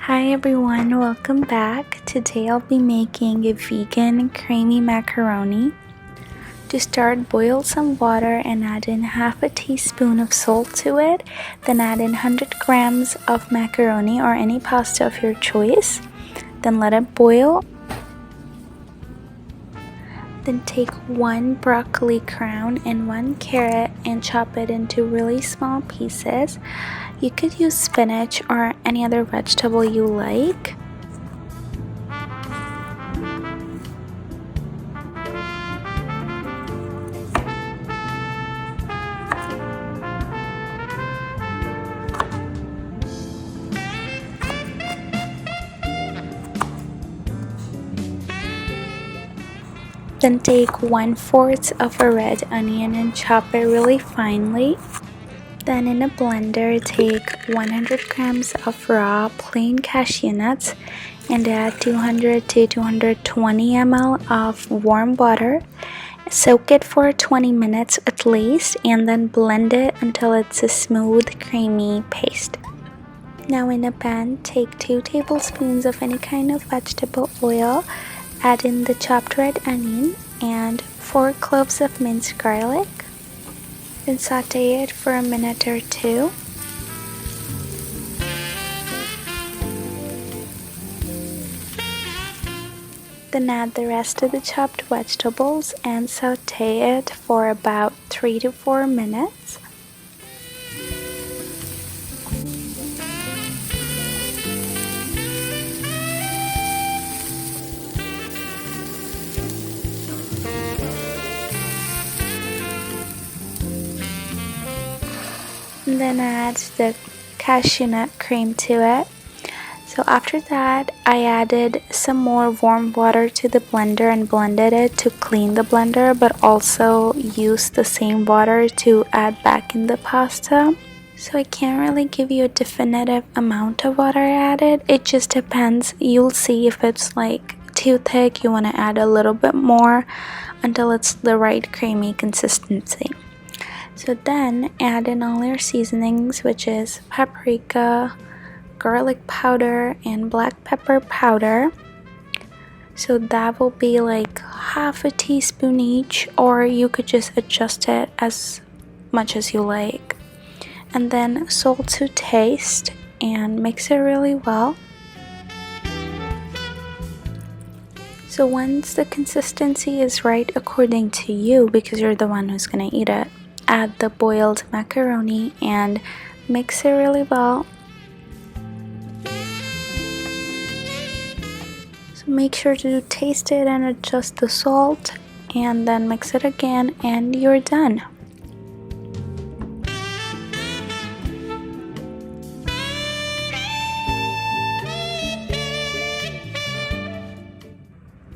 Hi everyone, welcome back. Today I'll be making a vegan creamy macaroni. To start, boil some water and add in half a teaspoon of salt to it. Then add in 100 grams of macaroni or any pasta of your choice. Then let it boil. Then take one broccoli crown and one carrot and chop it into really small pieces. You could use spinach or any other vegetable you like. Then take 1/4 of a red onion and chop it really finely. Then in a blender, take 100 grams of raw plain cashew nuts and add 200 to 220 ml of warm water. Soak it for 20 minutes at least and then blend it until it's a smooth, creamy paste. Now in a pan, take 2 tablespoons of any kind of vegetable oil, add in the chopped red onion and 4 cloves of minced garlic. Then saute it for a minute or two. Then add the rest of the chopped vegetables and saute it for about 3 to 4 minutes. And then add the cashew nut cream to it. So after that, I added some more warm water to the blender and blended it to clean the blender, but also used the same water to add back in the pasta. So I can't really give you a definitive amount of water I added. It just depends. You'll see if it's like too thick, you want to add a little bit more until it's the right creamy consistency. So then add in all your seasonings, which is paprika, garlic powder, and black pepper powder. So that will be like half a teaspoon each, or you could just adjust it as much as you like. And then salt to taste and mix it really well. So once the consistency is right according to you, because you're the one who's gonna eat it, add the boiled macaroni and mix it really well. So make sure to taste it and adjust the salt and then mix it again and you're done.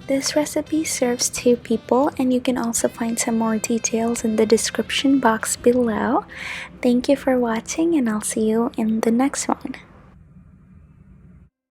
This recipe serves 2 people, and you can also find some more details in the description box below. Thank you for watching, and I'll see you in the next one.